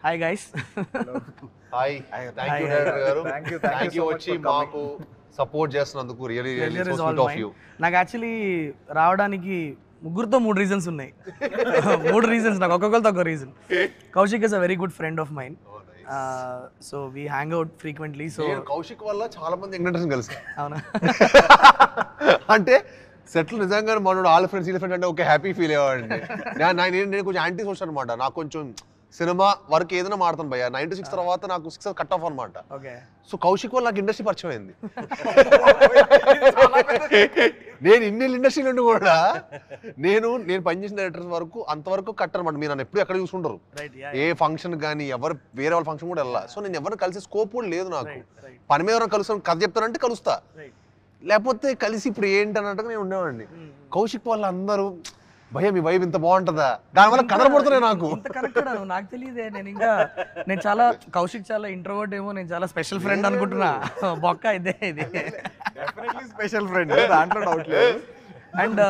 Hi guys. Hi, thank you director గారు. Thank you వచ్చి మాకు సపోర్ట్ చేస్తున్నందుకు. Really so sweet of you. నాకు యాక్చువల్లీ రావడానికి ముగ్గురుతో 3 రీజన్స్ ఉన్నాయి. 3 రీజన్స్ నాకు, ఒక్కొక్కరితో ఒక reason. Kaushik is a very good friend of mine. So we hang out frequently. So Kaushik వల్ల చాలా మంది యంగ్‌జనరేషన్ కలిసి అవునా అంటే సెటిల్ నిజంగానే మనోడు వాళ్ళ ఫ్రెండ్స్ వీళ్ళ ఫ్రెండ్ అంటే ఒక హ్యాపీ ఫీల్ అయ్యేవాడిని. నేను కొంచెం యాంటీ సోషల్ అనమాట. నాకు కొంచెం సినిమా వరకు ఏదైనా మాడతాను భయ్య. 96 తర్వాత నాకు 6 కట్ ఆఫ్ అనమాట. సో కౌశిక్ వల్ల నాకు ఇండస్ట్రీ పరిచయం అయింది. నేను ఇన్ని ఇండస్ట్రీ నుండి కూడా నేను పనిచేసిన డైరెక్టర్స్ వరకు అంతవరకు కట్ అనమాట. మీరు నన్ను ఎప్పుడు ఎక్కడ చూసుకుంటారు, ఏ ఫంక్షన్ కానీ ఎవరు వేరే వాళ్ళ ఫంక్షన్ కూడా వెళ్ళా. సో నేను ఎవరిని కలిసే స్కోప్ కూడా లేదు నాకు. పని మీద ఎవరైనా కలుస్తాను, కథ చెప్తానంటే కలుస్తా, లేకపోతే కలిసి ఇప్పుడు ఏంటి అన్నట్టుగా నేను ఉండేవాడిని. కౌశిక్ వల్ల అందరూ భయ్య మీ వైబ్ ఇంత బాగుంటుందా, దానివల్ల కనబడుతున్నాయి నాకు. నాకు తెలియదే. నేను చాలా కౌశిక్ చాలా ఇంట్రోవర్ట్ ఏమో, నేను చాలా స్పెషల్ ఫ్రెండ్ అనుకుంటున్నా. బొక్క ఇదే ఇది స్పెషల్ ఫ్రెండ్, దాంట్లో డౌట్ లేదు. అండ్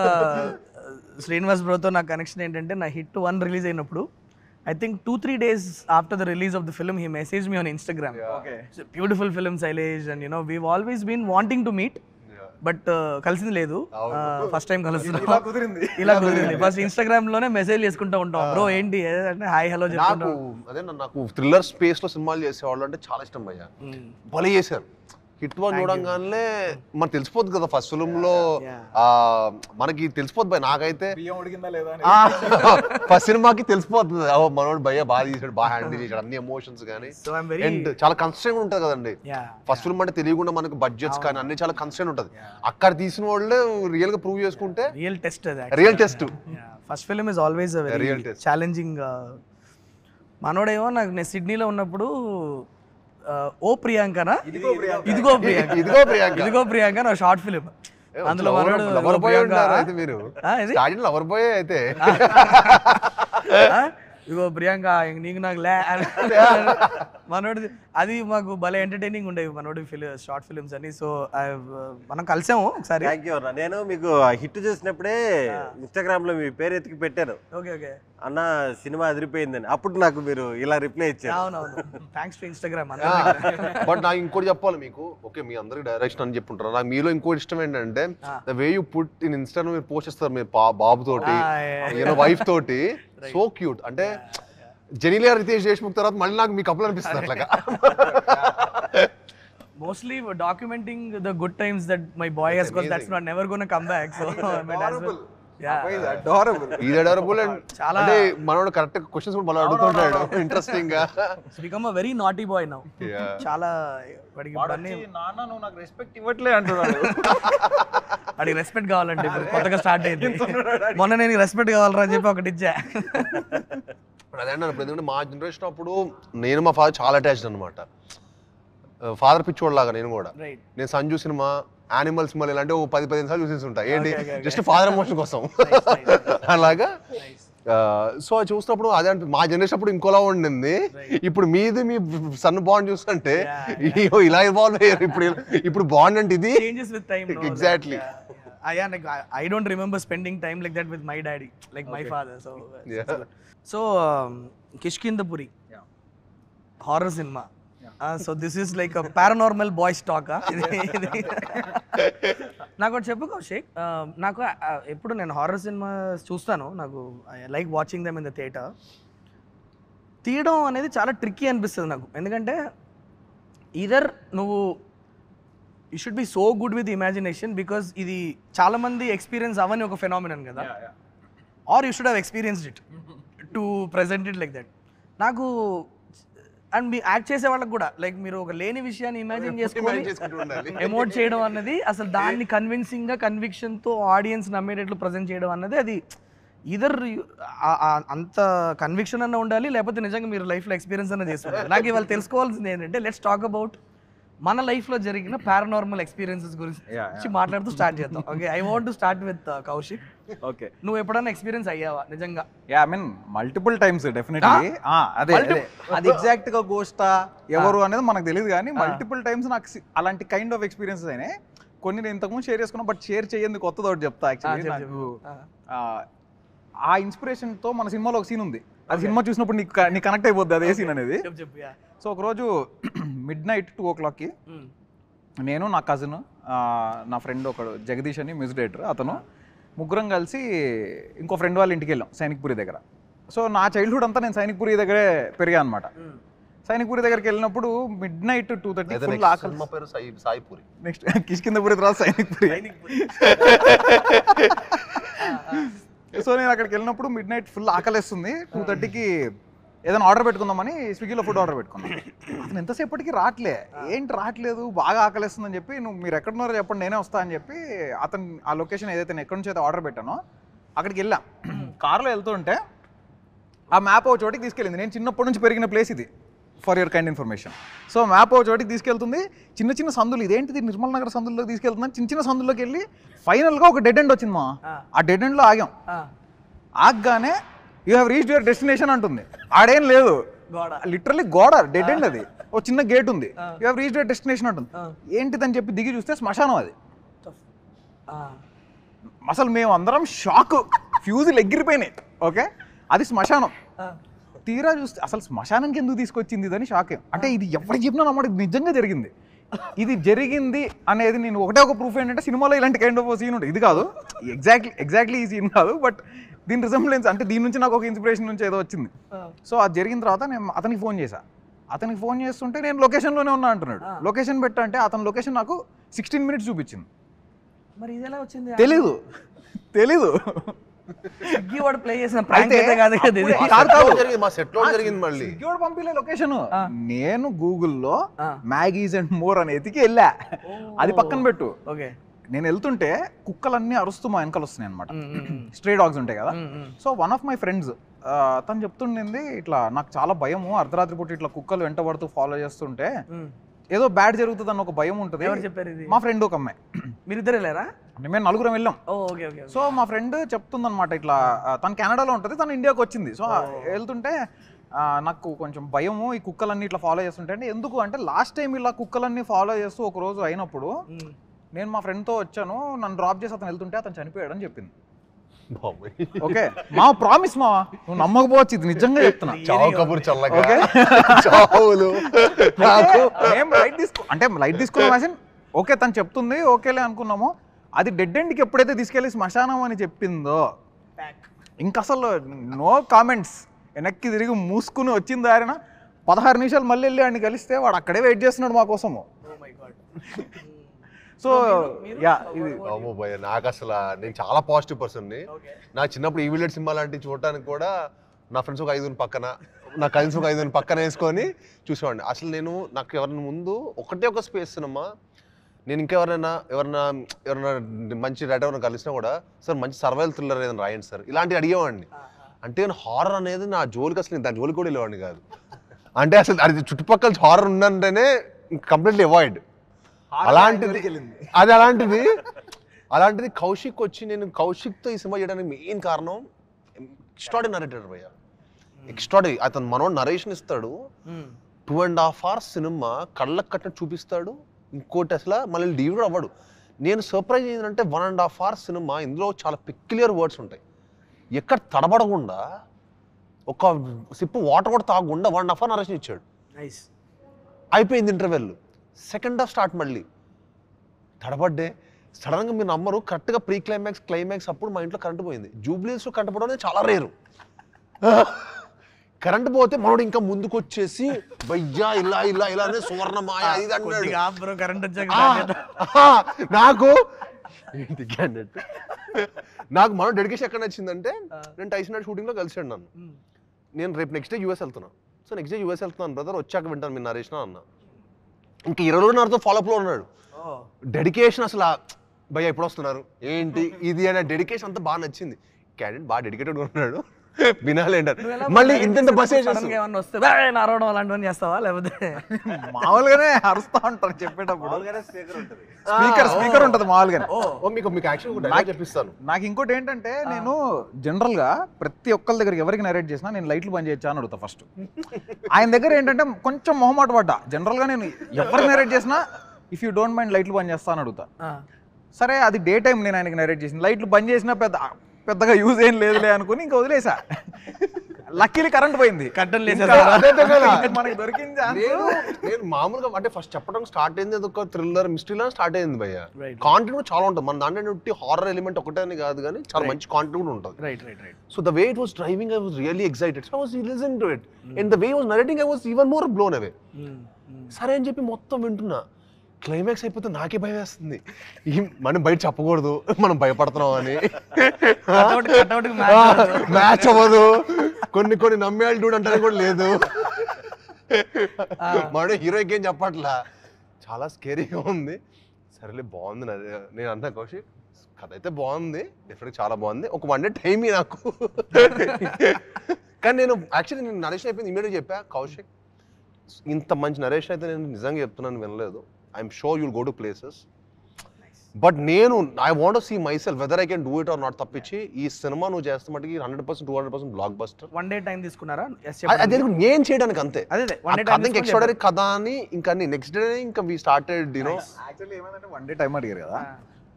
శ్రీనివాస్ బ్రోతో నా కనెక్షన్ ఏంటంటే, నా హిట్ 1 రిలీజ్ అయినప్పుడు I think 2-3 days after the release of the film, he messaged me on Instagram. Okay. It's a beautiful film, Sailesh, and we've always been wanting to meet. But కలిసింది లేదు. First time కలుస్తున్నాం. ఇలా కుదిరింది. First Instagram లోనే message చేసుకుంటూ ఉంటాం, bro ఏంటి అంటే హాయ్ హలో చెప్పుకుంటాం. అదే నాకు థ్రిల్లర్ స్పేస్ లో సినిమాలు చేసేవాళ్ళు అంటే చాలా ఇష్టం భయ్య. భలే చేశారు. హిట్ 1 చూడంగానే మనకు తెలిసిపోద్ది కదా, ఫస్ట్ ఫిల్మ్ లో మనకి తెలిసిపోద్ది భయ్య. నాకైతే ఫస్ట్ సినిమాకి తెలిసిపోతుంది, మనోడు భయ్య బాగా తీసాడు, బాగా హ్యాండిల్ చేశాడు, అన్ని ఎమోషన్స్ కానీ. అండ్ చాలా కన్స్ట్రెంట్ ఉంటుంది కదండి ఫస్ట్ ఫిల్మ్ అంటే. తెలియకుండా మనకు బడ్జెట్స్ కానీ అన్ని చాలా కన్స్ట్రెంట్ ఉంటుంది. అక్కడ తీసిన వాళ్ళే రియల్ గా ప్రూవ్ చేసుకుంటే real test. First film is always a very challenging. మనోడేమో నాకు నేను సిడ్నీలో ఉన్నప్పుడు ఓ ప్రియాంకనా ఇదిగో ప్రియాంక నా షార్ట్ ఫిలిం. అందులో లవర్ బాయ్ ఉంటారు అయితే మీరు. స్టార్టింగ్ లవర్ బాయ్ అయితే ఇగో ప్రియాంక నీకు నాకు మనోడి అది మాకు భలే ఎంటర్టైనింగ్ ఉండేవి మనోడి షార్ట్ ఫిలిమ్స్ అని. సో మనం కలిసాము ఒకసారి. నేను మీకు హిట్ చేసినప్పుడే ఇన్స్టాగ్రామ్ లో మీ పేరు ఎత్తికి పెట్టాను, ఓకే ఓకే అన్న సినిమా అదిరిపోయిందని. అప్పుడు నాకు మీరు ఇలా రిప్లై ఇచ్చారు. అవునవును, థ్యాంక్స్ టు ఇన్స్టాగ్రామ్. బట్ నాకు ఇంకోటి చెప్పాలి మీకు. ఓకే మీ అందరికి డైరెక్షన్ అని చెప్పుంటారు, నాకు మీలో ఇంకోటి ఇష్టం ఏంటంటే the way you put in Instagram మీరు పోస్ట్ చేస్తారు, మీరు బాబు తోటి వైఫ్ తోటి. So cute. అంటే జెనిలియా రితేష్ దేశ్ముఖ్ తర్వాత మళ్ళీ నాకు మీ కప్పులు అనిపిస్తుంది అట్లాగా. Mostly documenting the good times that my boy has got. That's not never going to come back. So adorable and అంటే మనోడు కరెక్ట్ క్వశ్చన్స్ కూడా మళ్ళీ అడుగుతుంటాడు ఇంట్రెస్టింగ్ గా. He's become a very naughty boy now. చాలా వాడికి నాన్న నువ్వు నాకు రెస్పెక్ట్ ఇవ్వట్లే అంటున్నాడు. వాడికి రెస్పెక్ట్ కావాలంటే ఇప్పుడు కొత్తగా స్టార్ట్ అయింది. మొన్న నేను రెస్పెక్ట్ కావాలరా అని చెప్పి ఒకటి ఇచ్చా. అదే అన్నప్పుడు ఎందుకంటే మా జనరేషన్ అప్పుడు నేను మా ఫాదర్ చాలా అటాచ్డ్ అనమాట. ఫాదర్ పిచ్చోడ్లాగా నేను కూడా. నేను సంజు సినిమా, యానిమల్ సినిమాలు ఇలాంటి 10-15 సార్లు చూసేసి ఉంటా. ఏంటి జస్ట్ ఫాదర్ ఎమోషన్ కోసం అలాగా. సో అది చూసినప్పుడు అదే అంటే మా జనరేషన్ అప్పుడు ఇంకోలా ఉండింది. ఇప్పుడు మీది మీ సన్ బాండ్ చూస్తుంటే ఇలా ఇవాల్వ్ అయ్యారు. ఇప్పుడు బాండ్ అంటే ఇది exactly. I don't remember spending time like that with my daddy, like my father. So Kishkindapuri, horror cinema. So this is like a paranormal boys talk. నాకు ఒకటి చెప్పు కౌశిక్, నాకు ఎప్పుడు నేను హారర్ సినిమా చూస్తాను, నాకు I like watching them in the theatre. తీయడం అనేది చాలా ట్రిక్కీ అనిపిస్తుంది నాకు. ఎందుకంటే ఈదర్ నువ్వు you should be so good with imagination, because ఇది చాలా మంది ఎక్స్పీరియన్స్ అవని ఒక ఫెనామినన్ కదా, or you should have experienced it to present it like that. నాకు అండ్ మీ యాక్ట్ చేసే వాళ్ళకి కూడా లైక్ మీరు ఒక లేని విషయాన్ని ఇమాజిన్ చేసుకొని ఎమోట్ చేయడం అన్నది, అసలు దాన్ని కన్విన్సింగ్గా కన్విక్షన్తో ఆడియన్స్ నమ్మేటట్లు ప్రజెంట్ చేయడం అన్నది, అది ఇదర్ అంత కన్విక్షన్ అన్న ఉండాలి, లేకపోతే నిజంగా మీరు లైఫ్లో ఎక్స్పీరియన్స్ అన్న చేస్తున్నారు. నాకు ఇవాళ తెలుసుకోవాల్సింది ఏంటంటే, లెట్స్ టాక్ అబౌట్ మన లైఫ్లో జరిగిన పారానార్మల్ ఎక్స్పీరియన్సెస్ గురించి మాట్లాడుతూ స్టార్ట్ చేద్దాం. Okay, I want to start with Kaushik. Okay, నువ్వు ఎప్పుడైనా ఎక్స్పీరియన్స్ అయ్యావా నిజంగా? I mean multiple times definitely. అదే అది ఎగ్జాక్ట్ గా గోస్టా ఎవరు అనేది మనకు తెలియదు, కానీ మల్టిపుల్ టైమ్స్ నాకు అలాంటి కైండ్ ఆఫ్ ఎక్స్పీరియన్సెస్ అయినాయి. కొన్ని నేను ఇంతకుముందు షేర్ చేసుకున్నా, బట్ షేర్ చేయండి కొత్తది ఒకటి చెప్తా. యాక్చువల్లీ నాకు ఆ ఇన్స్పిరేషన్తో మన సినిమాలో ఒక సీన్ ఉంది, అది సినిమా చూసినప్పుడు నీకు కనెక్ట్ అయిపోద్ది అదే సీన్ అనేది. చెప్పు. సో ఒకరోజు midnight 2 o'clockకి నేను, నా కజిన్, నా ఫ్రెండ్ ఒకడు జగదీష్ అని మ్యూజిక్ డైరెక్టర్, అతను ముగ్గురం కలిసి ఇంకో ఫ్రెండ్ వాళ్ళ ఇంటికి వెళ్ళాం సైనిక్పురి దగ్గర. సో నా చైల్డ్హుడ్ అంతా నేను సైనిక్పురి దగ్గరే పెరిగా అనమాట. సైనిక్పురి దగ్గరికి వెళ్ళినప్పుడు midnight 2:30 ఫుల్ ఆకలి. సాయిపూరి నెక్స్ట్ కిష్కిందపురి తర్వాత సైనిక్పురి. సో నేను అక్కడికి వెళ్ళినప్పుడు midnight ఫుల్ ఆకలిస్తుంది. 2:30కి ఏదైనా ఆర్డర్ పెట్టుకుందామని స్విగ్గీలో ఫుడ్ ఆర్డర్ పెట్టుకున్నాను. అతను ఎంతసేపటికి రావట్లేదు, బాగా ఆకలిస్తుందని చెప్పి, మీరు ఎక్కడున్నారో చెప్పండి నేనే వస్తా అని చెప్పి అతను ఆ లొకేషన్ ఏదైతే నేను ఎక్కడి నుంచి అయితే ఆర్డర్ పెట్టానో అక్కడికి వెళ్ళాం. కార్లో వెళ్తుంటే ఆ మ్యాప్ ఒక చోటికి తీసుకెళ్ళింది. నేను చిన్నప్పటి నుంచి పెరిగిన ప్లేస్ ఇది, for your kind information. So map ఒక చోటికి తీసుకెళ్తుంది, చిన్న చిన్న సందులు, ఇదేంటిది నిర్మల్ నగర్ సందుల్లోకి తీసుకెళ్తున్నాను. చిన్న చిన్న సందుల్లోకి వెళ్ళి ఫైనల్గా ఒక డెడ్ ఎండ్ వచ్చింది. ఆ డెడ్ ఎండ్లో ఆగాం. ఆగగానే you have reached your destination అంటుంది. ఆడేం లేదు, లిటరల్లీ గోడ, డెడ్ ఎండ్ అది, ఒక చిన్న గేట్ ఉంది. You have reached your destination అంటుంది. ఏంటిదని చెప్పి దిగి చూస్తే శ్మశానం అది. అసలు మేము అందరం షాక్, ఫ్యూజులు ఎగిరిపోయినాయి. ఓకే, అది శ్మశానం. తీరా చూస్తే అసలు శ్మశానానికి ఎందుకు తీసుకొచ్చింది ఇదని షాక్. అంటే ఇది ఎవరికి చెప్పినా నమ్మడం, ఇది నిజంగా జరిగింది. ఇది జరిగింది అనేది నేను ఒకటే ఒక ప్రూఫ్ ఏంటంటే సినిమాలో ఇలాంటి కైండ్ ఆఫ్ సీన్ ఉంటుంది. ఇది కాదు ఎగ్జాక్ట్లీ ఈ సీన్ కాదు, బట్ దీని రిజంబ్లెన్స్ అంటే దీని నుంచి నాకు ఒక ఇన్స్పిరేషన్ నుంచి ఏదో వచ్చింది. సో అది జరిగిన తర్వాత నేను అతనికి ఫోన్ చేశా. అతనికి ఫోన్ చేస్తుంటే నేను లొకేషన్లోనే ఉన్నా అంటున్నాడు. లొకేషన్ పెట్టా అంటే అతని లొకేషన్ నాకు 16 minutes చూపించింది. మరి ఇది ఎలా వచ్చింది? తెలీదు. స్విగ్గీ వాడు ప్లే చేసిన ప్రాంక్ అయితే కాదు కదా ఇది. మా సెట్ లో జరిగింది. మళ్ళీ స్విగ్గీ వాడు పంపిలే లొకేషన్. నేను గూగుల్లో మ్యాగీస్ అండ్ మోర్ అని ఎతికి వెళ్ళా. అది పక్కన పెట్టు. ఓకే, నేను వెళ్తుంటే కుక్కలన్నీ అరుస్తూ మా వెనకాల వస్తున్నాయి అనమాట. స్ట్రే డాగ్స్ ఉంటాయి కదా. So one of my friends తను చెప్తుండింది, ఇట్లా నాకు చాలా భయము, అర్ధరాత్రి పూట ఇట్లా కుక్కలు వెంట పడుతూ ఫాలో చేస్తుంటే ఏదో బ్యాడ్ జరుగుతుంది అన్న ఒక భయం ఉంటుంది. ఎవరు చెప్పారు ఇది? మా ఫ్రెండ్ ఒక అమ్మాయి. మీరిద్దరు వెళ్ళారా? మేము 4 వెళ్ళాం. ఓకే. సో మా ఫ్రెండ్ చెప్తుందన్నమాట, ఇట్లా తను కెనడాలో ఉంటుంది, తను ఇండియాకి వచ్చింది. సో వెళ్తుంటే నాకు కొంచెం భయము, ఈ కుక్కలన్నీ ఇట్లా ఫాలో చేస్తుంటే. అంటే ఎందుకు అంటే లాస్ట్ టైం ఇలా కుక్కలన్నీ ఫాలో చేస్తూ ఒక రోజు అయినప్పుడు నేను మా ఫ్రెండ్తో వచ్చాను, నన్ను డ్రాప్ చేసి అతను వెళ్తుంటే అతను చనిపోయాడు అని చెప్పింది. ఓకే, మా ప్రామిస్ మా, నువ్వు నమ్మకపోవచ్చు, ఇది నిజంగా చెప్తున్నా. లైట్ తీసుకున్నాం. ఓకే తను చెప్తుంది, ఓకేలే అనుకున్నాము. అది డెడ్ ఎండ్కి ఎప్పుడైతే తీసుకెళ్ళి శ్మశానం అని చెప్పిందో ఇంక అసలు నో కామెంట్స్. వెనక్కి తిరిగి మూసుకుని వచ్చిన దారిన 16 నిమిషాలు మళ్ళీ వెళ్ళి వాడిని కలిస్తే వాడు అక్కడే వెయిట్ చేస్తున్నాడు మా కోసము. సో యా, ఇది నాకు అసలు నేను చాలా పాజిటివ్ పర్సన్ని. నా చిన్నప్పుడు ఈ విలేజ్ సినిమా లాంటివి చూడటానికి కూడా నా ఫ్రెండ్స్ ఒక 5 పక్కన, నా కజిన్స్ ఒక 5 పక్కన వేసుకొని చూసేవాడిని. అసలు నేను నాకు ఎవరిని ముందు ఒకటే ఒక స్పేస్ సినిమా, నేను ఇంకెవరైనా మంచి రైటర్ ఎవరైనా కలిసినా కూడా, సార్ మంచి సర్వైవల్ థ్రిల్లర్ ఏదైనా రాయండి సార్, ఇలాంటివి అడిగేవాడిని. అంటే నేను హారర్ అనేది నా జోలికి అసలు దాని జోలికి కూడా వెళ్ళేవాడిని కాదు. అంటే అసలు అది చుట్టుపక్కల హారర్ ఉందంటేనే కంప్లీట్లీ అవాయిడ్. అలాంటిది కౌశిక్ వచ్చి, నేను కౌశిక్తో ఈ సినిమా చేయడానికి మెయిన్ కారణం ఎక్స్ట్రాడరీ నరేటర్ భయ్య. ఎక్స్ట్రాడరీ. అతను మనోడు నరేషన్ ఇస్తాడు, 2.5 hours సినిమా కళ్ళకు కట్టినట్టు చూపిస్తాడు. ఇంకోటి అసలు మళ్ళీ లీవ్ కూడా అవ్వడు. నేను సర్ప్రైజ్ ఏంటంటే 1.5 hours సినిమా, ఇందులో చాలా పెక్యులియర్ వర్డ్స్ ఉంటాయి. ఎక్కడ తడబడకుండా, ఒక సిప్పు వాటర్ కూడా తాగకుండా 1.5 hours నరేషన్ ఇచ్చాడు. అయిపోయింది ఇంటర్వెల్. Second half start. మళ్ళీ తడబడ్డే సడన్గా మీరు నమ్మరు, కరెక్ట్గా ప్రీ క్లైమాక్స్ అప్పుడు మా ఇంట్లో కరెంట్ పోయింది. జూబ్లీస్లో కరెంట్ పోవడం అనేది చాలా రేరు. కరెంట్ పోతే మనోడు ఇంకా ముందుకు వచ్చేసి భయ్యా ఇలా ఇలా ఇలా అనే సువర్ణమాయ ఇది అన్నాడు. నాకు మనోడు డెడికేషన్ ఎక్కడ నచ్చిందంటే, నేను టైసన్ షూటింగ్లో కలిసాడు నన్ను. నేను రేపు నెక్స్ట్ డే యూఎస్ వెళ్తున్నాను. సో నెక్స్ట్ డే యూఎస్ వెళ్తున్నాను బ్రదర్, వచ్చాక వింటాను మీరు నరేషన్ అన్న. ఇంకా 20 రోజులు నాతో ఫాలోఅప్లో ఉన్నాడు. డెడికేషన్ అసలు భయ్య ఎప్పుడు వస్తున్నారు ఏంటి ఇది అనే డెడికేషన్ అంతా బాగా నచ్చింది. క్యాండిడేట్ బాగా డెడికేటెడ్గా ఉన్నాడు. వినాలేంటారు. మళ్ళీ ఇంత బస్ అలాంటివన్నీ చేస్తావా? లేకపోతే మామూలుగానే అరుస్తా ఉంటారు చెప్పేటప్పుడు. స్పీకర్ ఉంటుంది మామూలుగానే. చెప్పిస్తాను. నాకు ఇంకోటి ఏంటంటే, నేను జనరల్ గా ప్రతి ఒక్కరి దగ్గర ఎవరికి నరేట్ చేసినా నేను లైట్లు బంద్ చేయొచ్చా అని అడుగుతా ఫస్ట్. ఆయన దగ్గర ఏంటంటే కొంచెం మొహమాట పడ్డా. జనరల్ గా నేను ఎవరికి నరేట్ చేసినా ఇఫ్ యూ డోంట్ మైండ్ లైట్లు బంద్ చేస్తా అని అడుగుతా. సరే అది డే టైం నేను ఆయనకి నరేట్ చేసిన, లైట్లు బంద్ చేసినా పెద్దగా యూజ్ ఏం లేదులే అనుకుని ఇంకా వదిలేసా. లక్కీలీ కరెంట్ పోయింది. కట్టం లేదు మనకి దొరికింది. నేను మామూలుగా అంటే ఫస్ట్ చెప్పడం స్టార్ట్ అయింది ఒక థ్రిల్లర్ మిస్టరీలా స్టార్ట్ అయింది భయ్య. Right. కాంటెంట్ కూడా చాలా ఉంటుంది మన దాంట్లో హారర్ ఎలిమెంట్ ఒకటే అని కాదు కానీ చాలా మంచి కాంటెంట్ కూడా ఉంటుంది. Right right right. So the way it was driving, I was really excited. So I was listening to it. And the way it was narrating, I was even more blown away. సరే అని చెప్పి మొత్తం వింటున్నా. Climax అయిపోతే నాకే భయం వేస్తుంది. మనం బయట చెప్పకూడదు మనం భయపడుతున్నాం అని. మ్యాచ్ అవ్వదు. కొన్ని నమ్మేయాలి డూడ్ అంటే కూడా లేదు. మన హీరోకి ఏం చెప్పట్లా. చాలా స్కేరీగా ఉంది. సరేలే బాగుంది. నేను అంతా కౌశిక్ కథ అయితే బాగుంది, డెఫినెట్గా చాలా బాగుంది. ఒక 1 day టైం నాకు. కానీ నేను యాక్చువల్లీ నేను నరేషన్ అయిపోయింది ఇమీడియట్గా చెప్పా కౌశిక్ ఇంత మంచి నరేషన్ అయితే నేను నిజంగా చెప్తున్నాను వినలేదు. I'm sure you'll go to places but నేను I want to see myself whether I can do it or not తప్పించి ఈ సినిమా నువ్వు చేస్తే మటుకి 100% 200% బ్లాక్ బస్టర్. 1 day టైం తీసుకున్నారా? అదే నేను చేయడానికి అంతే. అదే ఎక్స్ట్రాడరీ కథ అని ఇంకా నెక్స్ట్ డే ఇంకా వి స్టార్టెడ్ యూనో. యాక్చువల్లీ ఏమైందంటే 1 day టైం అడిగారు కదా,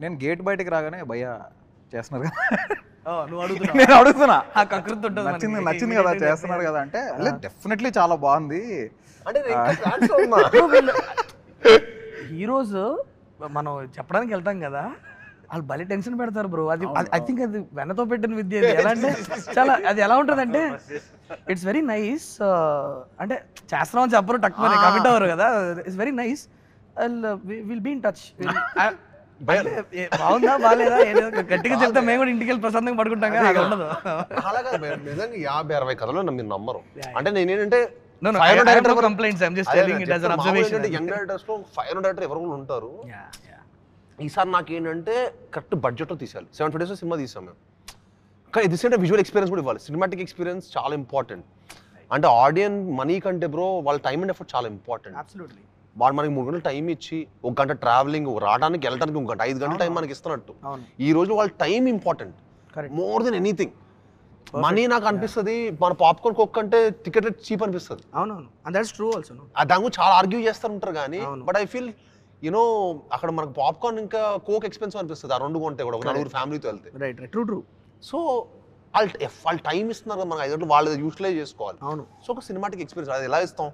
నేను గేట్ బయటకి రాగానే భయ్యా చేస్తున్నారు కదా, నువ్వు అడుగుతున్నా నేను అడుగుతున్నా నచ్చింది నచ్చింది కదా చేస్తున్నారు కదా అంటే డెఫినెట్లీ చాలా బాగుంది అంటే హీరోస్ మనం చెప్పడానికి వెళ్తాం కదా, వాళ్ళు భలే టెన్షన్ పెడతారు బ్రో. అది ఐ థింక్ అది వెనతో పెట్టిన విద్య. ఎలా అంటే చాలా అది ఎలా ఉంటుంది అంటే ఇట్స్ వెరీ నైస్. అంటే చేస్తున్నామని చెప్పరు, టక్కుమని కమిట్ అవ్వరు కదా. It's very nice. Will be in touch. బాగుందా బాగాలేదా గట్టిగా చెప్తే మేము కూడా ఇంటికి వెళ్ళి ప్రశాంతంగా పడుకుంటాం కదా, అది ఉండదు. అలాగా నిజంగా 50-60 కథలు మీరు నమ్మరు. అంటే నేనేంటంటే complaints I'm just telling it as an observation. Young directors లో 500 డైరెక్టర్ ఎవరు ఉంటారు. ఈసారి నాకేంటంటే కరెక్ట్ బడ్జెట్ లో తీసాలి. 750 days సినిమా తీసాం మేము. కానీ ఇది సేమ్ విజువల్ ఎక్స్పీరియన్స్ కూడా ఇవ్వాలి. సినిమాటిక్ ఎక్స్పీరియన్స్ చాలా ఇంపార్టెంట్. అంటే ఆడియన్స్ మనీ కంటే బ్రో వాళ్ళ టైం అండ్ ఎఫర్ట్ చాలా ఇంపార్టెంట్. అబ్సల్యూట్లీ. వాడు మనకి 3 గంటలు టైం ఇచ్చి 1 గంట ట్రావెలింగ్ రావడానికి వెళ్ళడానికి 1 గంట 5 గంటల టైం మనకి ఇస్తున్నట్టు ఈ రోజు వాళ్ళ time important more than anything. Money నాకు అనిపిస్తుంది మన పాప్కార్న్ కోక్ అంటే టికెట్ చీప్ అనిపిస్తుంది. అవునవును, అండ్ దట్స్ ట్రూ ఆల్సో. దాని గురించి చాలా ఆర్గ్యూ చేస్తారు ఉంటారు కానీ బట్ ఐ ఫీల్ యూనో అక్కడ మనకు పాప్కార్న్ ఇంకా కోక్ ఎక్స్పెన్సివ్ అనిపిస్తుంది. ఆ 2 కొంటే కూడా ఒక 4 ఫ్యామిలీతో వెళ్తే. Right right, true true. So వాళ్ళు టైం ఇస్తున్నారు కదా మనకు 5 గంటలు వాళ్ళు యూటిలైజ్ చేసుకోవాలి. అవును. సో ఒక సినిమాటిక్ ఎక్స్పీరియన్స్ అది ఎలా ఇస్తాం,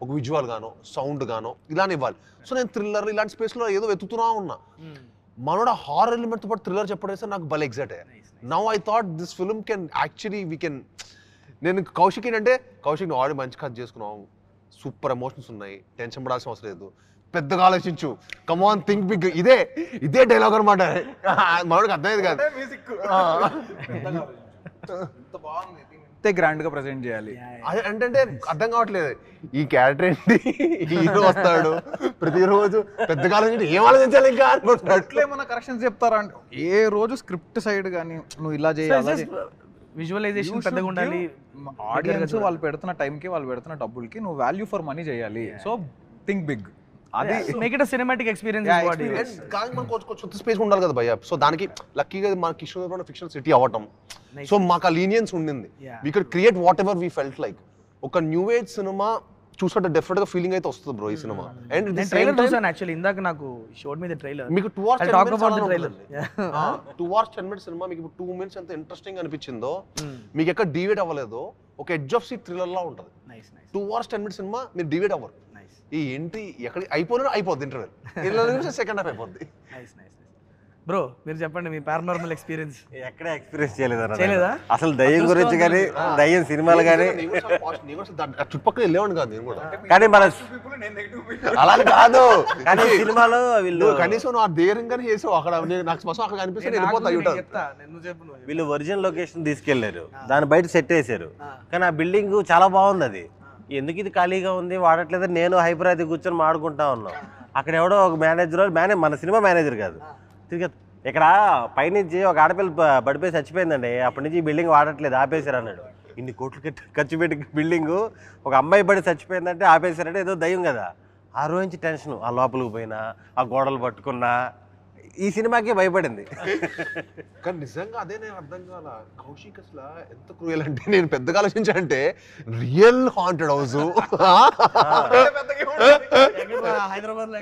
ఒక విజువల్ గానో సౌండ్ గానో ఇలానే ఇవ్వాలి. సో నేను థ్రిల్లర్ ఇలాంటి స్పేస్లో ఏదో వెతుకుతున్నా ఉన్నా. మనోడ హారర్ ఎలిమెంట్తో పాటు థ్రిల్లర్ చెప్పడేస్తే నాకు భలే ఎగ్జైట్ అయ్యా. Now I thought this film can actually we can. నేను కౌశిక్ ఏంటంటే కౌశిక్ ఆల్రెడీ మంచి కథ చేసుకున్నావు, సూపర్ ఎమోషన్స్ ఉన్నాయి, టెన్షన్ పడాల్సిన అవసరం లేదు, పెద్దగా ఆలోచించు, కమ్ ఆన్ థింక్ బిగ్. ఇదే డైలాగ్ అనమాట. మనోడికి అర్థమయ్యేది కాదు. అంతే గ్రాండ్ గా ప్రెజెంట్ చేయాలి అంటే అర్థం కావట్లేదు. ఈ క్యారెక్టర్ ఏంటి, హీరో వస్తాడు ప్రతిరోజు పెద్దగా ఆలోచించి ఏం ఆలోచించాలి ఇంకా అట్లా ఏమన్నా కరెక్షన్స్ చెప్తారా అంటే ఏ రోజు స్క్రిప్ట్ సైడ్ కానీ నువ్వు ఇలా చేయాలి, విజువలైజేషన్ పెద్దగా ఉండాలి. ఆడియన్స్ వాళ్ళు పెడుతున్న టైంకి వాళ్ళు పెడుతున్న డబ్బులకి నువ్వు వాల్యూ ఫర్ మనీ చేయాలి. So think big. అది మేక్ ఇట్ సినిమాటిక్ ఎక్స్పీరియన్స్. కానీ మనకు కొత్త స్పేస్ ఉండాలి కదా భయ్య. సో దానికి లక్కీగా మన కిషోర్ ఫిక్షన్ సిటీ అవ్వటం. సో మాకు ఆ లీనియన్స్ ఉండింది. We could create what ever we felt like. ఒక న్యూ ఏజ్ సినిమా చూసినట్టు డెఫినెట్ గా ఫీలింగ్ అయితే వస్తుంది బ్రో ఈ సినిమా. అండ్ ట్రైలర్ చూసాను యాక్చువల్లీ ఇందాక, నాకు షోడ్ మీద ట్రైలర్. మీకు 2 hours 10 minutes సినిమా మీకు 2 minutes ఎంత ఇంట్రెస్టింగ్ అనిపించిందో, మీకు ఎక్కడ డివేట్ అవ్వలేదో, ఒక ఎడ్జ్ ఆఫ్ సీట్ థ్రిల్లర్ లా ఉంటుంది. 2 hours 10 minutes సినిమా మీరు డివేట్ అవ్వరు. ఈ ఎంట్రీ ఎక్కడ అయిపోద్ది ఇంటర్వెల్ సెకండ్ హాఫ్ అయిపోద్ది. బ్రో మీరు చెప్పండి మీ పారానార్మల్ ఎక్స్పీరియన్స్. ఎక్కడ ఎక్స్పీరియన్స్ చేయలేదా అసలు దయ్యం గురించి కానీ దయ్యం సినిమాలు కానీ? చుట్టుపక్కల వెళ్ళేవాడు కాదు నేను కూడా, కానీ మన అలా కాదు. కానీ సినిమాలో వీళ్ళు కనీసం నువ్వు ఆ ధైర్యంగానే చేసావు. అక్కడ నాకు స్పష్టం అక్కడ కనిపిస్తే వెళ్ళిపోతాయి. వీళ్ళు ఒరిజినల్ లొకేషన్ తీసుకెళ్లారు, దాని బయట సెట్ వేసారు. కానీ ఆ బిల్డింగ్ చాలా బాగుంది. అది ఎందుకు ఇది ఖాళీగా ఉంది వాడట్లేదు, నేను హైపరాది కూర్చొని మాడుకుంటా ఉన్నాం. అక్కడ ఎవడో ఒక మేనేజర్ మన సినిమా మేనేజర్ కాదు తిరిగి ఇక్కడ పైనుంచి ఒక ఆడపిల్ల పడిపోయి చచ్చిపోయిందండి, అప్పటి నుంచి ఈ బిల్డింగ్ వాడట్లేదు ఆపేశారు అన్నాడు. ఇన్ని కోట్లు ఖర్చు పెట్టి బిల్డింగు ఒక అమ్మాయి పడి చచ్చిపోయిందంటే ఆపేశారంటే ఏదో దయ్యం కదా. ఆ రోజు నుంచి టెన్షన్, ఆ లోపలికి పోయినా ఆ గోడలు పట్టుకున్నా ఈ సినిమాకి భయపడింది. కానీ నిజంగా అదే నేను అర్థం కాల కౌశిక్ అసలు ఎంత క్రూయల్ అంటే, నేను పెద్దగా ఆలోచించానంటే రియల్ హాంటెడ్ హౌస్ హైదరాబాద్ లో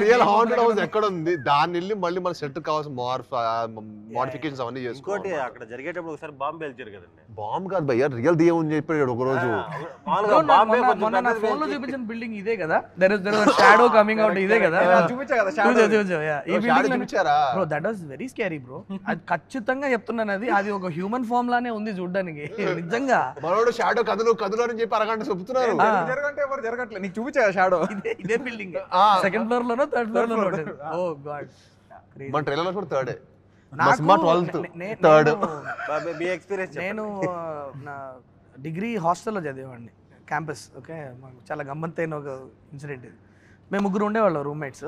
రియల్ హాంటెడ్ హౌస్ ఎక్కడ ఉంది, దాన్ని వెళ్ళి మళ్ళీ మన సెట్ కావాల్సిన మోడిఫికేషన్స్ అవన్నీ ఇంకోటి చేసుకోవాలి. అక్కడ జరిగేటప్పుడు ఒకసారి బాంబు పేల్చారు కదండి. బాంబ్ కాదు భయ్యా, రియల్ దెయ్యం అని చెప్పాడు ఒక రోజు. మామూలుగా బాంబే కొంచెం మొన్న నా పెద్దది ఫోన్ లో పేల్చి- చూపించిన బిల్డింగ్ ఇదే కదా, there is shadow coming out ఇదే కదా. చూపించా కదా చూచో, shadow. చూచో, yeah. ఈ Shadow బిల్డింగ్ చూపించారా? Bro that was very scary bro. అది ఖచ్చితంగా చెప్తున్నాను, అది ఒక హ్యూమన్ ఫామ్ లానే ఉంది చూడడానికి నిజంగా. మనోడు షాడో కదులు అని చెప్పి అరగంట చెప్తున్నారు. జరగంటే ఎవరు జరగట్లేదు, నీకు చూపించా షాడో. ఇదే బిల్డింగ్ సెకండ్ ఫ్లోర్ లోనో థర్డ్ ఫ్లోర్ లోనో ఉంటుంది. ఓ గాడ్, మన ట్రైలర్ కూడా థర్డ్, నాకు సినిమా 12th నే- థర్డ్. నేను- మీ ఎక్స్పీరియన్స్ నేను నా డిగ్రీ హాస్టల్లో చదివేవాడిని, క్యాంపస్. ఓకే, మాకు చాలా గమ్మత్తైన ఒక ఇన్సిడెంట్ ఇది. మేము ముగ్గురు ఉండేవాళ్ళం రూమ్మేట్స్.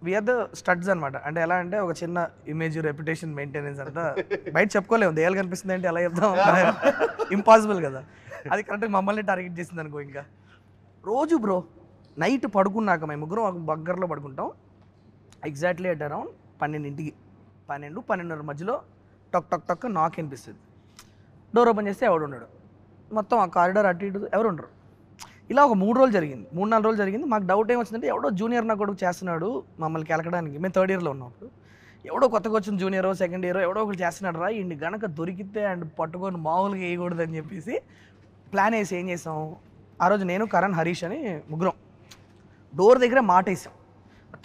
వీఆర్ ద స్టడ్స్ అనమాట. అంటే ఎలా అంటే ఒక చిన్న ఇమేజ్, రెప్యుటేషన్ మెయింటెనెన్స్ అంతా బయట చెప్పుకోలేము. దయ్యాలు కనిపిస్తుంది అంటే ఎలా చెప్తాం, ఇంపాసిబుల్ కదా. అది కరెక్ట్గా మమ్మల్ని టార్గెట్ చేసింది అనుకో. ఇంకా రోజు బ్రో నైట్ పడుకున్నాక మేము ముగ్గురం ఒక బగ్గర్లో పడుకుంటాం. ఎగ్జాక్ట్లీ అట్ అరౌండ్ 12కి 12-12:30 మధ్యలో టక్ టక్ టక్ నాక్ అనిపిస్తుంది. డోర్ ఓపెన్ చేస్తే ఎవడు ఉన్నాడు, మొత్తం ఆ కారిడార్ అటు ఇటు ఎవరు ఉండరు. ఇలా ఒక 3-4 రోజులు జరిగింది. మాకు డౌట్ ఏమొచ్చిందంటే ఎవడో జూనియర్ నా కొడుకు చేస్తున్నాడు మమ్మల్ని కెలకడానికి. మేము 3rd ఇయర్లో ఉన్నప్పుడు ఎవడో కొత్తగా వచ్చిన జూనియరో సెకండ్ ఇయరో ఎవడో ఒకటి చేస్తున్నాడు రా, ఇండి గనక దొరికితే అండ్ పట్టుకొని మామూలుగా వేయకూడదు అని చెప్పేసి ప్లాన్ వేసి ఏం చేసాం, ఆ రోజు నేను, కరణ్, హరీష్ అని ముగ్గురం డోర్ దగ్గర మాట వేసాం.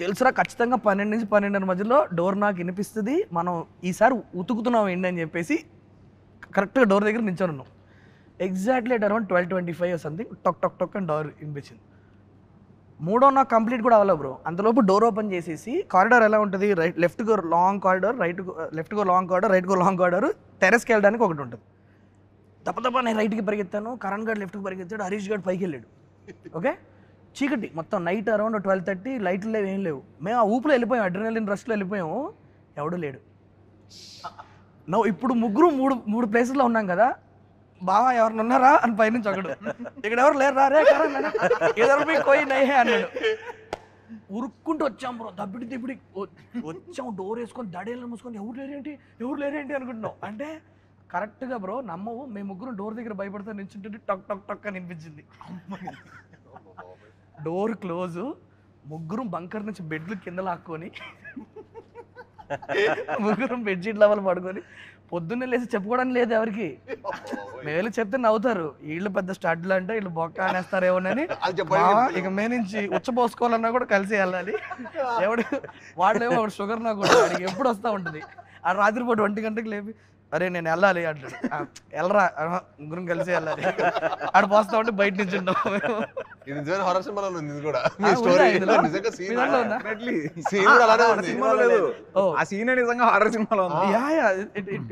తెలుసురా ఖచ్చితంగా 12 నుంచి 12:30 మధ్యలో డోర్ నాకు వినిపిస్తుంది, మనం ఈసారి ఉతుకుతున్నాం ఏంటి అని చెప్పేసి కరెక్ట్గా డోర్ దగ్గర నిల్చొని ఉన్నాం. ఎగ్జాక్ట్లీ అట్ అరౌండ్ 12:25 సంథింగ్ టక్ టక్ టక్ అని డోర్ వినిపించింది. మూడో నాకు కంప్లీట్ కూడా అవ్వలేదు బ్రో. అంతలోపు డోర్ ఓపెన్ చేసేసి, కారిడార్ ఎలా ఉంటుంది, left go long corridor, left go long corridor, right go long corridor, టెరెస్కి వెళ్ళడానికి ఒకటి ఉంటుంది. తప్ప నేను రైట్కి పరిగెత్తాను, కరణ్ గారు లెఫ్ట్కి పరిగెత్తాడు, హరీష్ గారు పైకి వెళ్ళాడు. ఓకే, చీకటి మొత్తం, నైట్ అరౌండ్ 12:30, లైట్లు లేవు, ఏం లేవు. మేము ఆ ఊపులో వెళ్ళిపోయాం, అడ్రినలిన్ రష్లో వెళ్ళిపోయాము. ఎవడు లేడు. ఇప్పుడు ముగ్గురు మూడు ప్లేసెస్లో ఉన్నాం కదా, బావా ఎవరిని ఉన్నారా అని పైనుంచి ఒకడు, ఇక్కడ ఎవరు లేరు రా రే కరణ్ ఎదరు మీ కోయి నయ్యే అన్నాడు. ఉరుక్కుంటూ వచ్చాం బ్రో, దబ్బిడి వచ్చాం, డోర్ వేసుకొని దడేళ్ళు మూసుకొని ఎవరు లేరేంటి అనుకుంటున్నాం. అంటే కరెక్ట్గా బ్రో నమ్మవు, మేము ముగ్గురు డోర్ దగ్గర భయపడుతూ నిల్చుంటే టక్ టక్ టక్ అని అనిపించింది. డోర్ క్లోజ్, ముగ్గురం బంకర్ నుంచి బెడ్లు కింద లాక్కొని ముగ్గురం బెడ్షీట్ లెవెల్ పడుకొని పొద్దున్నే లేచి చెప్పుకోవడానికి లేదు ఎవరికి. మేము వెళ్ళి చెప్తే నవ్వుతారు, వీళ్ళు పెద్ద స్టడ్లు అంటే వీళ్ళు బొక్క అనేస్తారేమోనని. ఇక మే నుంచి ఉచ్చపోసుకోవాలన్నా కూడా కలిసి వెళ్ళాలి. వాడేమో షుగర్ నా కూడా వాడికి ఎప్పుడు వస్తూ ఉంటుంది. ఆ రాత్రిపూట 1 గంటకి లేపి అరే నేను వెళ్ళాలి అంటాడు. వెళ్ళరా, ముగ్గురం కలిసి వెళ్ళాలి. ఆడ పోస్తా ఉంటే బయట నుంచి ఉంటాం. ఇది నిజమైన హారర్ సినిమాలో ఉంది, ఇది కూడా ఉందా మీ స్టోరీ ఇందులో? నిజంగా సీన్ మీ దాంట్లో ఉందా? సీన్ కూడా అలానే ఉంది. సినిమాలో లేదు, Oh. ఆ సీన్ నిజంగా హారర్ సినిమాలో ఉంది.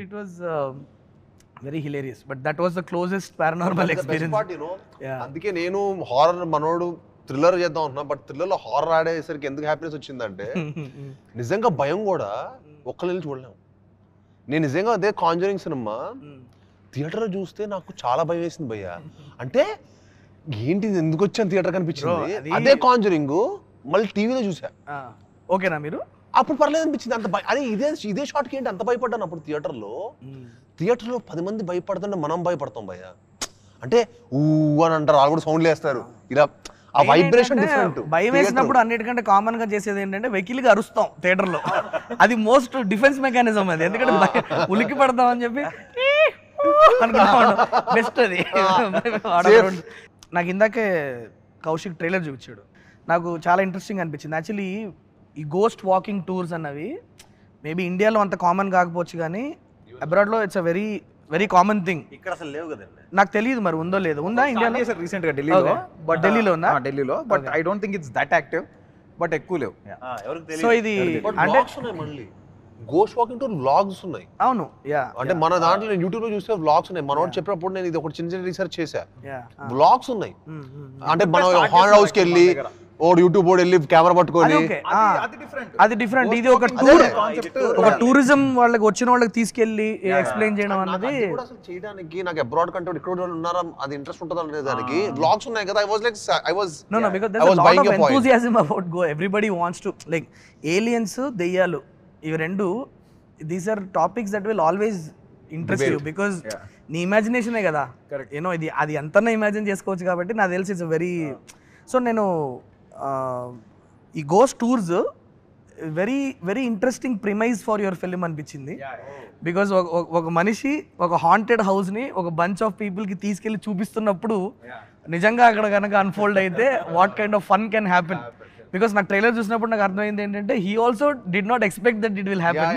It was very hilarious, but that was the closest paranormal That's the best experience. part, you know. Yeah. అందుకే నేను హారర్ మనోడు థ్రిల్లర్ చేద్దాం అనుకున్నా, బట్ థ్రిల్లర్ లో హారర్ ఆడేసరికి ఎందుకు హ్యాపీనెస్ వచ్చిందంటే నిజంగా భయం కూడా ఒక్కళ్ళు చూడలేము. నేను నిజంగా అదే కాంజరింగ్ సినిమా థియేటర్లో చూస్తే నాకు చాలా భయం వేసింది భయ్య. అంటే ఏంటి ఎందుకు వచ్చాను థియేటర్ కనిపించింది. అదే కాంజరింగ్ మళ్ళీ టీవీలో చూసా. ఓకేనా మీరు? అప్పుడు పర్లేదు అనిపించింది. అంత అదే ఇదే షాట్కి ఏంటి అంత భయపడ్డాను అప్పుడు థియేటర్లో. 10 మంది భయపడుతుంటే మనం భయపడతాం భయ్య. అంటే ఊ అని అంటారు, వాళ్ళు కూడా సౌండ్లు వేస్తారు. ఇలా ఆ వైబ్రేషన్ డిఫరెంట్. భయం వేసినప్పుడు అన్నిటికంటే కామన్ గా చేసేది ఏంటంటే వెకిలిగా అరుస్తాం థియేటర్ లో. అది మోస్ట్ డిఫెన్స్ మెకానిజం అది. ఎందుకంటే ఉలిక్కి పడతాం అని చెప్పి బెస్ట్ అది. నాకు ఇందాకే కౌశిక్ ట్రైలర్ చూపించాడు, నాకు చాలా ఇంట్రెస్టింగ్ అనిపించింది. యాక్చువల్లీ ఈ గోస్ట్ వాకింగ్ టూర్స్ అన్నవి మేబీ ఇండియాలో అంత కామన్ కాకపోవచ్చు, కానీ అబ్రాడ్లో it's a very very common thing. ఇక్కడ అసలు లేవు కదండి. నాకు తెలియదు మరి ఉందో లేదో. ఉందా ఇండియాలో? రీసెంట్ గా ఢిల్లీలో, బట్ ఢిల్లీలో ఉందా? ఢిల్లీలో, but I don't think it's that active, but ఎక్కువ లేవు. ఎవరికి సో తెలియదు. ఇది But అంటే vlogs ఉన్నాయి మళ్ళీ. గోస్ట్ వాకింగ్ టూర్ వ్లాగ్స్ ఉన్నాయి. అవును, యా అంటే మన దాంట్లో నేను యూట్యూబ్ లో చూస్తే వ్లాగ్స్ ఉన్నాయి. మనోడు చెప్పినప్పుడు నేను ఇది ఒకటి చిన్న రీసెర్చ్ చేశా. యా వ్లాగ్స్ ఉన్నాయి. అంటే మనం హారర్ హౌస్ కి వెళ్ళి ఓడు యూట్యూబ్ బోర్డు వెళ్ళి కెమెరా పట్టుకొని అది డిఫరెంట్. ఇది ఒక టూర్, ఒక టూరిజం వాళ్ళకి వచ్చిన వాళ్ళకి తీసుకెళ్లి ఎక్స్ప్లెయిన్ చేయడం అన్నది అది కూడా అసలు చేయడానికి నాకు అబ్రాడ్ కంటే ఇక్కడ ఉన్నారా అది ఇంట్రెస్ట్ ఉంటుంది అనే దానికి వ్లాగ్స్ ఉన్నాయి కదా. I was no because there's a lot buying of your point. enthusiasm about go. Everybody wants to like aliens, దెయ్యాలు, ఇవి రెండు, these are topics that will always interest you because నీ ఇమాజినేషనే కదా. యూనో ఇది అది అంతన్నా ఇమాజిన్ చేసుకోవచ్చు కాబట్టి నాకు తెలిసి ఇట్స్ వెరీ. సో నేను ఈ ghost tours very very interesting premise for your film అనిపించింది. బికాజ్ ఒక మనిషి ఒక హాంటెడ్ హౌస్ని ఒక బంచ్ ఆఫ్ పీపుల్కి తీసుకెళ్ళి చూపిస్తున్నప్పుడు నిజంగా అక్కడ కనుక అన్ఫోల్డ్ అయితే what kind of fun can happen. Because నాకు ట్రైలర్ చూసినప్పుడు నాకు అర్థమైంది ఏంటంటే he also did not expect that it will happen.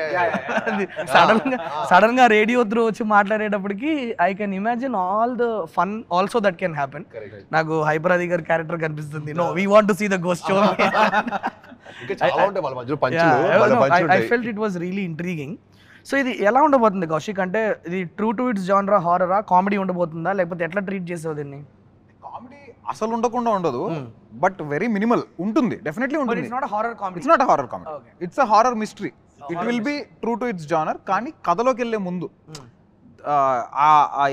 Sudden గా రేడియో త్రూ వచ్చి మాట్లాడేటప్పటికి I can imagine all the fun also that can happen. నాకు హైపరాది గారి క్యారెక్టర్ కనిపిస్తుంది. No we want to see the ghost show. I felt it was really intriguing. So ఇది ఎలా ఉండబోతుంది కౌశిక్? అంటే ఇది ట్రూ టు ఇట్స్ జానరా, హారరా, కామెడీ ఉండబోతుందా, లేకపోతే ఎట్లా ట్రీట్ చేసావు దీన్ని? కామెడీ అసలు ఉండకుండా ఉండదు, బట్ వెరీ మినిమల్ ఉంటుంది, డెఫినెట్లీ ఉంటుంది. It's not horror comedy. It's not horror comedy, it's a horror mystery. It will be true to it's genre. కానీ కథలోకి వెళ్ళే ముందు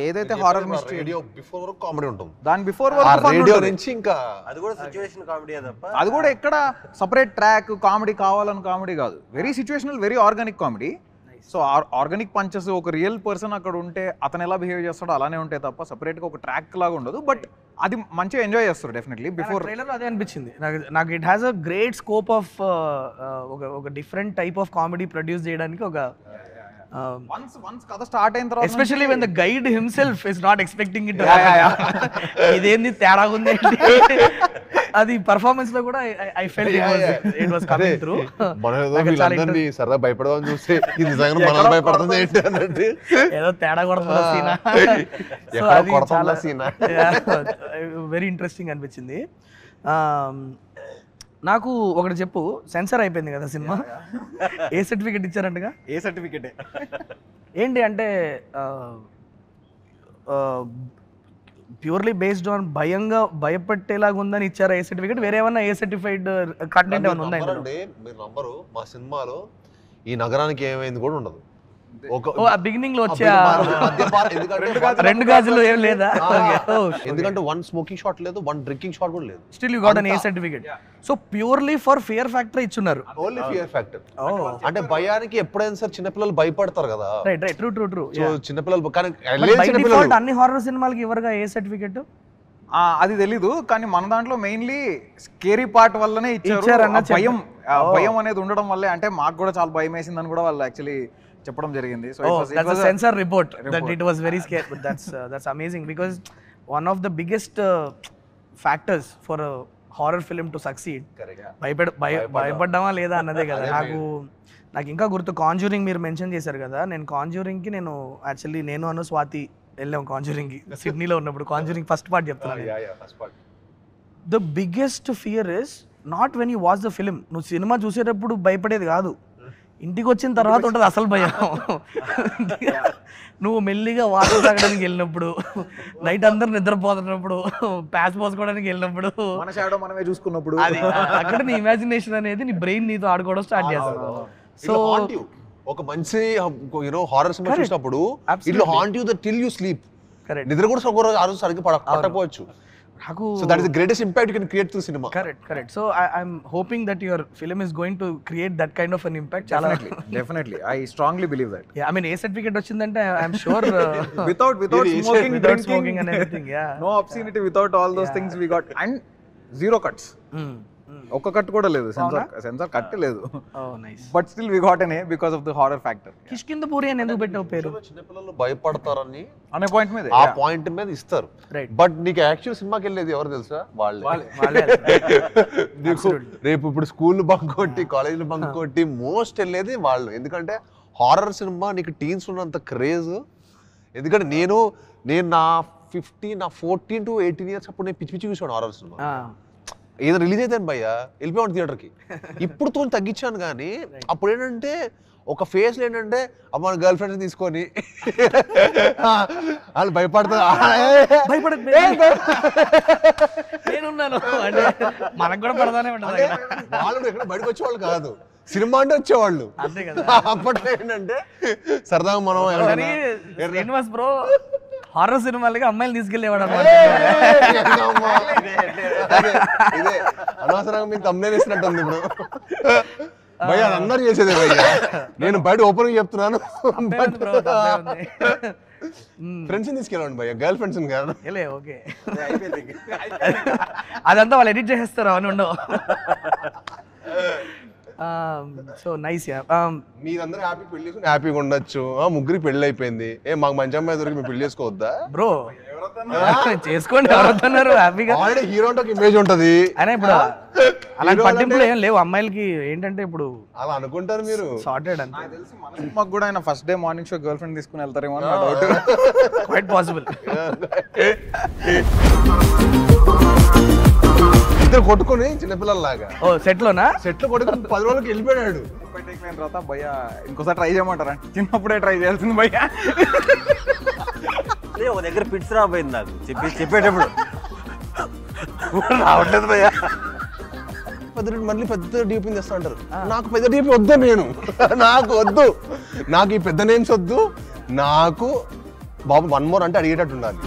ఏదైతే హారర్ మిస్టరీ రేడియో బిఫోర్ వరకు కామెడీ ఉంటుంది, దాని బిఫోర్ రేడియో నుంచి ఇంకా అది కూడా సిచువేషన్ కామెడీ తప్ప అది కూడా ఎక్కడ సపరేట్ ట్రాక్ కామెడీ కావాలని కామెడీ కాదు. Very situational, very organic comedy. So organic punches, ఒక రియల్ పర్సన్ అక్కడ ఉంటే అతను ఎలా బిహేవ్ చేస్తాడో అలానే ఉంటాయి తప్ప సపరేట్గా ఒక ట్రాక్ లాగా ఉండదు. బట్ అది మంచిగా ఎంజాయ్ చేస్తారు డెఫినెట్లీ. బిఫోర్ ట్రైలర్లో అదే అనిపించింది నాకు. It has a great scope of ఒక different type of comedy produce చేయడానికి. ఒక వన్స్ కథ స్టార్ట్ అయిన తర్వాత especially when the guide himself is not expecting it. ఇదేంది తేడా ఉంది అది పర్ఫార్మెన్స్ లో కూడా I felt it was coming through. వీళ్ళందరినీ సరదా భయపడదామని చూస్తే ఇది నిజంగా మనల్ని భయపడుతుంది ఏంటి అన్నట్టు ఏదో తేడా కొడుతున్న సీనా. సో అది చాలా వెరీ ఇంట్రెస్టింగ్ అనిపించింది. నాకు ఒకటి చెప్పు, సెన్సర్ అయిపోయింది కదా cinema, A certificate ఇచ్చారంటగా? A certificate ఏంటి అంటే ప్యూర్లీ బేస్డ్ ఆన్ భయపెట్టేలాగా ఉందని ఇచ్చారా ఏ సర్టిఫికెట్? వేరే ఏమన్నా ఏ సర్టిఫైడ్ కంటెంట్ ఏమైనా ఉందా? మీరు నంబరు మా సినిమాలో ఈ నగరానికి ఏమైంది కూడా ఉండదు. బిగినింగ్ లో వచ్చే రెండు గాజులు ఏం లేదా? ఎందుకంటే వన్ స్మోకింగ్ షాట్ లేదు, వన్ డ్రింకింగ్ షాట్ కూడా లేదు. Still you got an A certificate. So purely for fear factor ఇచ్చున్నారు. Only fear factor. అంటే భయానికి ఎప్పుడైనా సరే చిన్నపిల్లలు భయపడతారు కదా. Right right, true. సో చిన్నపిల్లలు కానీ అన్ని హారర్ సినిమాలకి ఎవరుగా ఏ సర్టిఫికెట్ అది తెలీదు. కానీ మన దాంట్లో మెయిన్లీ స్కేరీ పార్ట్ వల్లనే ఇచ్చారు. భయం అనేది ఉండడం వల్లే, అంటే మాకు కూడా చాలా భయం వేసిందని కూడా వాళ్ళు యాక్చువల్లీ చెప్పడం జరిగింది. So that's a sensor report that it was very scary, but that's amazing because one of the biggest factors for a horror film to succeed భయపడ్డామా లేదా అన్నదే కదా. నాకు ఇంకా గుర్తు కాంజూరింగ్ మీరు మెన్షన్ చేశారు కదా. నేను కాంజూరింగ్కి యాక్చువల్లీ నేను అను స్వాతి వెళ్ళాం కాంజూరింగ్కి సిడ్నీలో ఉన్నప్పుడు. కాంజూరింగ్ ఫస్ట్ పార్ట్ చెప్తున్నాను. The biggest fear is not when you watch the film. నువ్వు సినిమా చూసేటప్పుడు భయపడేది కాదు, ఇంటికి వచ్చిన తర్వాత ఉంటుంది అసలు భయం. నువ్వు మెల్లిగా వాటర్ తాగడానికి వెళ్ళినప్పుడు, నైట్ అందరు నిద్రపోతున్నప్పుడు, ప్యాచ్ పోసుకోవడానికి వెళ్ళినప్పుడు, మన షాడో మనమే చూసుకున్నప్పుడు, అక్కడ నీ ఇమాజినేషన్ అనేది నీ బ్రెయిన్ నీతో ఆడుకోవడం స్టార్ట్ చేస్తుంది. సో ఒక మంచి హారర్ సినిమా చూసినప్పుడు it haunt you till you sleep. నిద్ర కూడా ఒక రోజు ఆ రోజు సరిగ్గా పట్టకపోవచ్చు. So that is the greatest impact you can create through cinema. Correct. So I'm hoping that your film is going to create that kind of an impact. Definitely. I strongly believe that. Yeah, I mean, A certificate vachindante I'm sure without smoking, drinking and everything, yeah. No obscenity, without all those things we got, and zero cuts. ఒక్క cut కూడా లేదు, censor cut లేదు. But still we got an A because of the horror factor. Kishkindhapuri అని ఎందుకు పెట్టావు పేరు? చిన్నపిల్లలు భయపడతారని అనే పాయింట్ మీద, ఆ పాయింట్ మీద ఇస్తారు. బట్ నీకు యాక్చువల్ సినిమాకి వెళ్ళేది ఎవరు తెలుసా? వాళ్ళే. నీకు రేపు ఇప్పుడు స్కూల్ బంక్ కొట్టి, కాలేజీలు బంక్ కొట్టి మోస్ట్ వెళ్ళేది వాళ్ళు. ఎందుకంటే హారర్ సినిమా నీకు టీన్స్ ఉన్నంత క్రేజ్. ఎందుకంటే నేను నా 14 to 18 years అప్పుడు నేను పిచ్చి చూసాను హారర్ సినిమా. ఏదో రిలీజ్ అవుతాను భయ్యా, వెళ్ళిపోయాను థియేటర్కి. ఇప్పుడు తో తగ్గించాను. కానీ అప్పుడు ఏంటంటే ఒక ఫేస్ లో ఏంటంటే అమ్మ గర్ల్ ఫ్రెండ్స్ తీసుకొని వాళ్ళు భయపడతారు. వాళ్ళు ఎక్కడ బయటకు వచ్చేవాళ్ళు కాదు, సినిమా అంటే వచ్చేవాళ్ళు. అప్పట్లో ఏంటంటే సరదాగా మనం శ్రీనివాస్ బ్రో హారర్ సినిమాలకి అమ్మాయిలు తీసుకెళ్ళేవాడు అనమాట. ఇదే అనవసరంగా మీకు తమ్మునే వేసినట్టుంది ఇప్పుడు. భయ్యా అందరు చేసేదే భయ్యా, నేను బయట ఓపెన్ గా చెప్తున్నాను. ఫ్రెండ్స్ తీసుకెళ్ళండి భయ్యా, గర్ల్ ఫ్రెండ్స్ కాదు. ఓకే, అదంతా వాళ్ళు ఎడిట్ చేసేస్తారు. అవును ఉండవు. So nice yeah. మీరందరూ హ్యాపీ పెళ్లి చేసుకుని హ్యాపీగా ఉండొచ్చు. ముగ్గురికి పెళ్లి అయిపోయింది. మాకు మంచి అమ్మాయి దొరికి మేము పెళ్లి చేసుకోవద్దా? బ్రో చేసుకోండి, ఎవరొస్తున్నారు హ్యాపీగా. ఆల్రెడీ హీరో అంటే ఒక ఇమేజ్ ఉంటది. అయినా ఇప్పుడు అలాంటి పట్టింపులు ఏం లేవు అమ్మాయిలకి. ఏంటంటే ఇప్పుడు అలా అనుకుంటారు మీరు. సార్టెడ్ అంతే. మాకు కూడా ఆయన first day morning show girl friend తీసుకుని వెళ్తారేమో అని డౌట్. Quite possible. ఇద్దరు కొట్టుకొని చిన్నపిల్లల్లాగా సెట్ లోనా సెట్లు కొట్టుకొని 10 రోజులకి వెళ్ళిపోయాడు. తర్వాత భయ్య ఇంకోసారి ట్రై చేయమంటారా? చిన్నప్పుడే ట్రై చేయాల్సింది భయ్య. ఒక దగ్గర పిట్స్ రాబోయింది నాకు చెప్పేటప్పుడు రావట్లేదు భయ్యా. మళ్ళీ పెద్ద డీపీ తెస్తా అంటారు. నాకు పెద్ద డీపీ వద్దు, నాకు వద్దు, నాకు ఈ పెద్ద నేమ్స్ వద్దు. నాకు బాబు 1 more అంటే అడిగేటట్టు ఉండాలి.